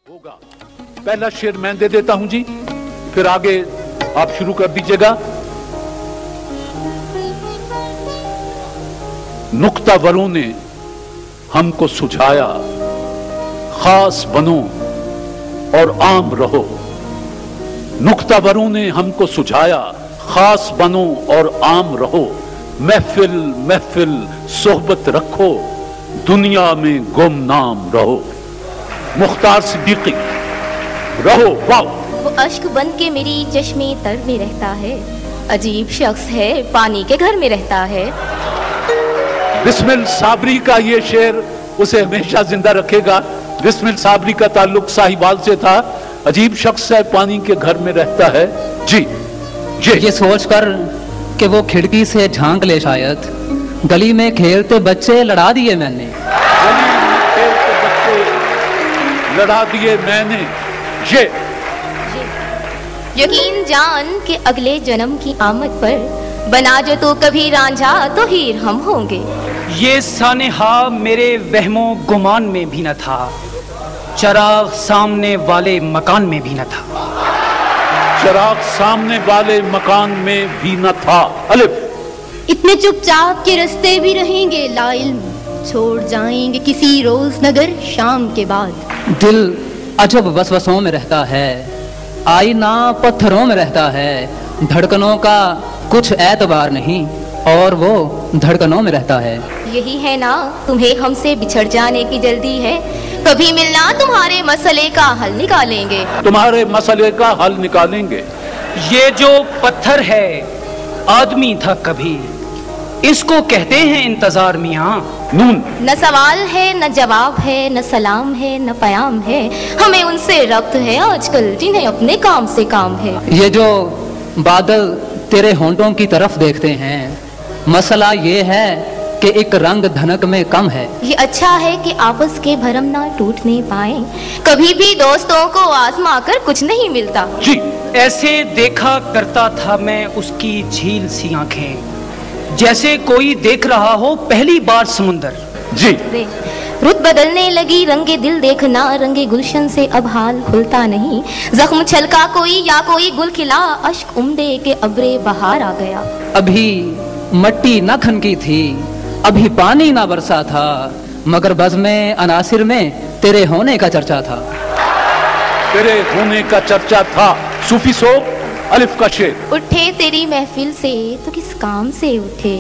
होगा। पहला शेर मैं दे देता हूं जी, फिर आगे आप शुरू कर दीजिएगा। नुक्तावरों ने हमको सुझाया, खास बनो और आम रहो। नुक्तावरों ने हमको सुझाया, खास बनो और आम रहो। महफिल महफिल सोहबत रखो, दुनिया में गुमनाम रहो। मुख्तार सिद्दीकी रहो। वाह! वो अश्क बन के मेरी चश्मे तर में रहता है, अजीब शख्स है पानी के घर में रहता है। बिस्मिल साबरी का ये शेर उसे हमेशा जिंदा रखेगा। बिस्मिल साबरी का ताल्लुक साहिवाल से था। अजीब शख्स है पानी के घर में रहता है। जी ये सोचकर कि वो खिड़की से झांक ले, शायद गली में खेलते बच्चे लड़ा दिए मैंने। गली में खेलते बच्चे लड़ा दिए मैंने। ये यकीन जान के अगले जन्म की आमद पर बना जो तो कभी रांझा तो हीर हम होंगे। ये सानेहा मेरे वहमो गुमान में भी न था, चराग सामने वाले मकान में भी न था। चराग सामने वाले मकान में भी न था। अलिफ इतने चुपचाप के रास्ते भी रहेंगे लाइल्म, छोड़ जाएंगे किसी रोज नगर शाम के बाद। दिल अजब वसवसों में रहता है, आईना पत्थरों में रहता है। धड़कनों का कुछ एतबार नहीं और वो धड़कनों में रहता है। यही है ना तुम्हें हमसे बिछड़ जाने की जल्दी है, कभी मिलना तुम्हारे मसले का हल निकालेंगे। तुम्हारे मसले का हल निकालेंगे। ये जो पत्थर है आदमी था कभी, इसको कहते हैं इंतजार मियाँ। नून न सवाल है न जवाब है, न सलाम है न पयाम है, हमें उनसे रब्त है आजकल जिन्हें अपने काम से काम है। ये जो बादल तेरे होंठों की तरफ देखते हैं, मसला ये है कि एक रंग धनक में कम है। ये अच्छा है कि आपस के भरम ना टूटने पाए, कभी भी दोस्तों को आजमा कर कुछ नहीं मिलता। जी ऐसे देखा करता था मैं उसकी झील सी आंखें, जैसे कोई देख रहा हो पहली बार समुंदर। जी रुत बदलने लगी रंगे दिल देखना, रंगे गुलशन से अब हाल खुलता नहीं। जख्म छलका कोई या कोई गुल खिला, अश्क उम्दे के अब्रे बहार आ गया। अभी मट्टी न खनकी थी, अभी पानी ना बरसा था, मगर बज़्म अनासिर में तेरे होने का चर्चा था। तेरे होने का चर्चा था। सूफी सोब अलिफ का शेर। उठे तेरी महफिल से तो किस काम से उठे,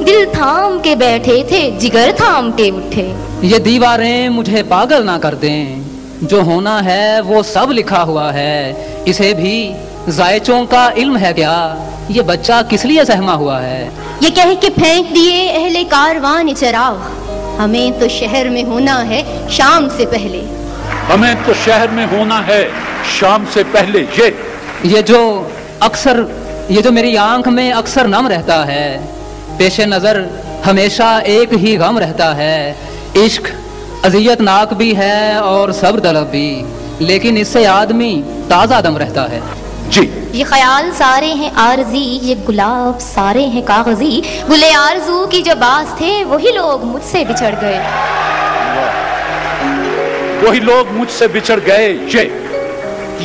दिल थाम के बैठे थे जिगर थाम के उठे। ये दीवारें मुझे पागल ना कर दें, जो होना है वो सब लिखा हुआ है। इसे भी जायचों का इल्म है क्या, ये बच्चा किस लिए सहमा हुआ है। ये कह के फेंक दिए अहले कारवान चराग, हमें तो शहर में होना है शाम से पहले। हमें तो शहर में होना है शाम से पहले। ये जो मेरी आंख में अक्सर नम रहता है, पेशे नजर हमेशा एक ही गम रहता है। इश्क अजियतनाक भी है और सब्र तलब भी, लेकिन इससे आदमी ताज़ा दम रहता है। जी ये ख्याल सारे हैं आरजी, ये गुलाब सारे हैं कागजी, गुले आरजू की जो बास थे वही लोग मुझसे बिछड़ गए। वही लोग मुझसे बिछड़ गए।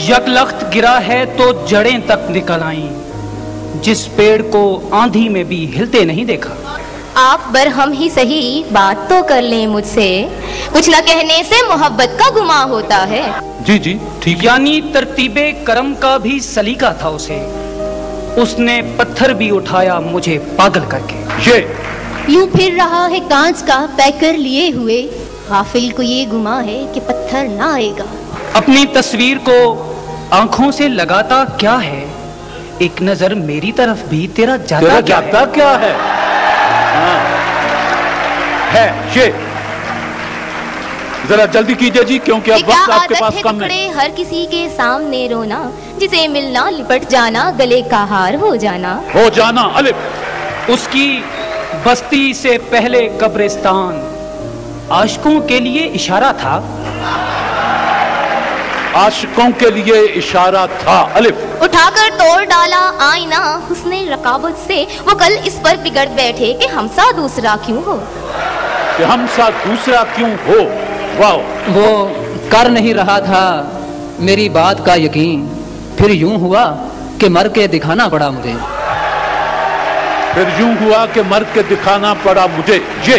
यकलख्त गिरा है तो जड़ें तक निकल आईं, जिस पेड़ को आंधी में भी हिलते नहीं देखा। आप बरहम ही सही बात तो कर लें मुझसे, कुछ न कहने से मोहब्बत का गुमा होता है। जी जी ठीक। यानी तरतीबे करम का भी सलीका था उसे, उसने पत्थर भी उठाया मुझे पागल करके। ये यूं फिर रहा है कांच का पैकर लिए हुए, गाफिल को ये गुमा है कि पत्थर ना आएगा। अपनी तस्वीर को आंखों से लगाता क्या है, एक नजर मेरी तरफ भी तेरा जाता क्या है। है ये जरा जल्दी कीजिए जी, क्योंकि अब वक्त आपके पास कम है। हर किसी के सामने रोना, जिसे मिलना लिपट जाना, गले का हार हो जाना। अलिफ उसकी बस्ती से पहले कब्रिस्तान आशिकों के लिए इशारा था। आशिकों के लिए इशारा था। अलिफ उठाकर तोड़ डाला आईना हुस्ने रकाबत से, वो कल इस पर बिगड़ बैठे कि हम सा दूसरा क्यों हो। कि हम सा दूसरा क्यों हो। वाह! वो कर नहीं रहा था मेरी बात का यकीन, फिर यूं हुआ कि मर के दिखाना पड़ा मुझे। फिर यूं हुआ कि मर के दिखाना पड़ा मुझे। ये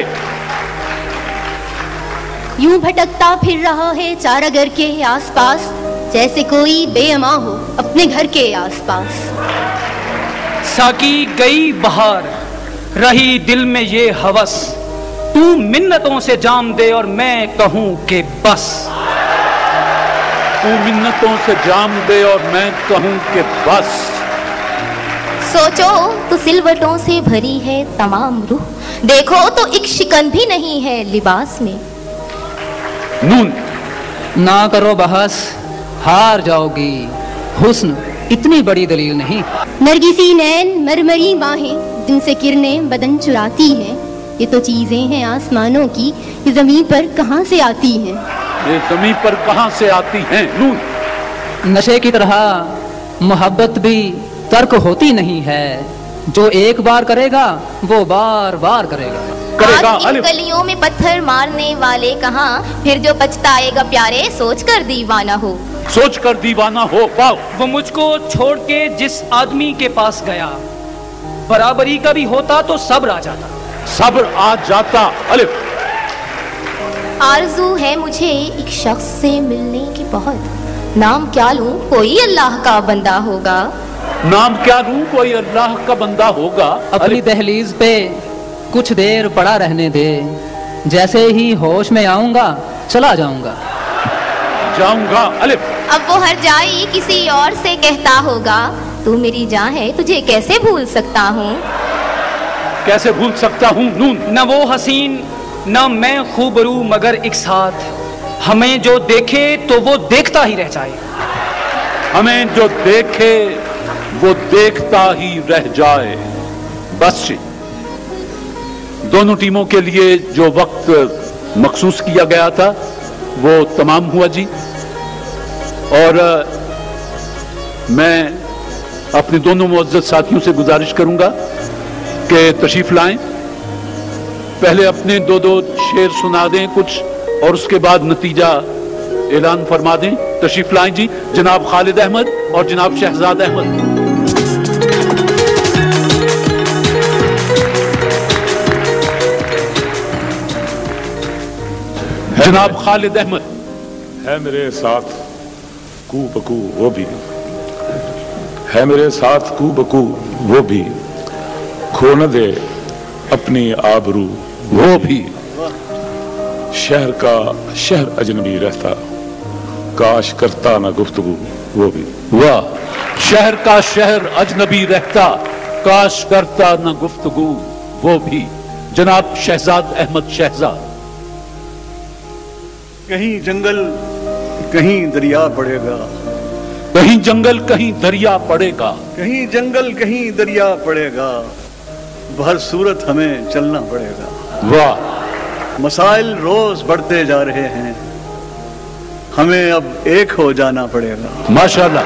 यूं भटकता फिर रहा है चारागर के आसपास, जैसे कोई बेअमा हो अपने घर के आसपास। साकी गई बहार, रही दिल में ये हवस, तू मिन्नतों से जाम दे और मैं कहूं कि बस। तू मिन्नतों से जाम दे और मैं कहूं कि बस। सोचो तो सिलवटों से भरी है तमाम रूह, देखो तो एक शिकन भी नहीं है लिबास में। नून ना करो बहस, हार जाओगी, हुस्न इतनी बड़ी दलील नहीं। नरगिसी नैन मरमरी बाहें जिनसे किरणें बदन चुराती हैं, ये तो चीजें हैं आसमानों की, ये जमीन पर कहां से आती हैं। ये जमीन पर कहां से आती हैं। नून नशे की तरह मोहब्बत भी तर्क होती नहीं है, जो एक बार करेगा वो बार बार करेगा। आज इन गलियों में पत्थर मारने वाले कहाँ, फिर जो पछताएगा प्यारे सोच कर दीवाना हो। सोच कर दीवाना हो। पाओ वो मुझको छोड़ के जिस आदमी के पास गया, बराबरी का भी होता तो सब्र आ जाता। सब्र आ जाता। अलिफ आरज़ू है मुझे एक शख्स से मिलने की बहुत, नाम क्या लूं कोई अल्लाह का बंदा होगा। नाम क्या लूं कोई अल्लाह का बंदा होगा। अपनी दहलीज पे कुछ देर पड़ा रहने दे, जैसे ही होश में आऊंगा चला जाऊंगा। अलिफ अब वो हर जाई किसी और से कहता होगा, तू मेरी जान है तुझे कैसे भूल सकता हूँ। कैसे भूल सकता हूँ। नून न वो हसीन न मैं खूबरू मगर एक साथ, हमें जो देखे तो वो देखता ही रह जाए। हमें जो देखे वो देखता ही रह जाए। बस जी, दोनों टीमों के लिए जो वक्त मखसूस किया गया था वो तमाम हुआ जी। और मैं अपने दोनों मुअज़्ज़ज़ साथियों से गुजारिश करूंगा कि तशरीफ लाएं, पहले अपने दो दो शेर सुना दें कुछ, और उसके बाद नतीजा ऐलान फरमा दें। तशरीफ लाएं जी जनाब खालिद अहमद और जनाब शहजाद अहमद। जनाब खालिद अहमद। है मेरे साथ कू बकू वो भी, है मेरे साथ कू बकू वो भी, खो न दे अपनी आबरू वो भी। शहर का शहर अजनबी रहता, काश करता ना गुफ्तगू वो भी। वाह। शहर का शहर अजनबी रहता, काश करता ना गुफ्तगू वो भी। जनाब शहजाद अहमद शहजाद। कहीं जंगल कहीं दरिया पड़ेगा, कहीं जंगल कहीं दरिया पड़ेगा, कहीं जंगल कहीं दरिया पड़ेगा, हर सूरत हमें चलना पड़ेगा। वाह। मसाइल रोज बढ़ते जा रहे हैं, हमें अब एक हो जाना पड़ेगा। माशाल्लाह,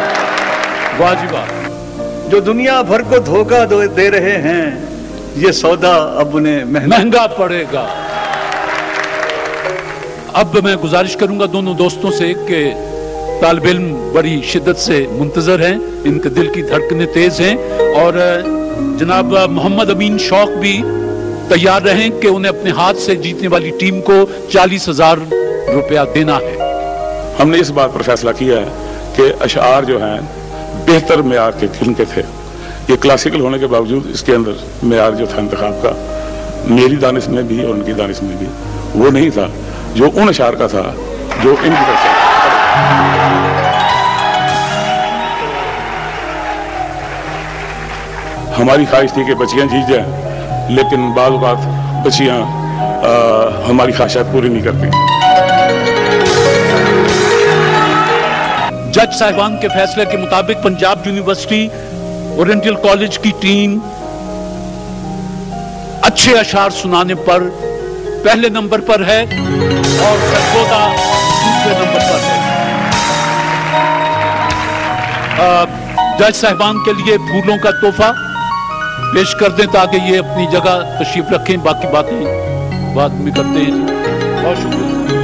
वाह जी वाह। जो दुनिया भर को धोखा दे रहे हैं, ये सौदा अब उन्हें महंगा पड़ेगा। अब मैं गुजारिश करूंगा दोनों दोस्तों से कि तालिब इल्म बड़ी शिद्दत से मुंतजर हैं, इनके दिल की धड़कनें तेज हैं, और जनाब मोहम्मद अमीन शौक भी तैयार रहें कि उन्हें अपने हाथ से जीतने वाली टीम को 40,000 रुपया देना है। हमने इस बात पर फैसला किया है कि अशार जो हैं बेहतर मेयार के किस्म के थे। ये क्लासिकल होने के बावजूद इसके अंदर मेयार जो था इंतखाब का, मेरी दानिश में भी और उनकी दानिश में भी वो नहीं था जो उन अशार का था जो इनकी तरफ से। हमारी ख्वाहिश थी कि बच्चियां जीत जाएं, लेकिन बाज़ औक़ात बच्चियां हमारी ख्वाहिशात पूरी नहीं करती। जज साहिबान के फैसले के मुताबिक पंजाब यूनिवर्सिटी ओरिएंटल कॉलेज की टीम अच्छे अशार सुनाने पर पहले नंबर पर है और सरगोदा दूसरे नंबर पर है। जज साहिबान के लिए फूलों का तोहफा पेश कर दें ताकि ये अपनी जगह तशरीफ रखें, बाकी बातें बाद में करते हैं। बहुत शुक्रिया।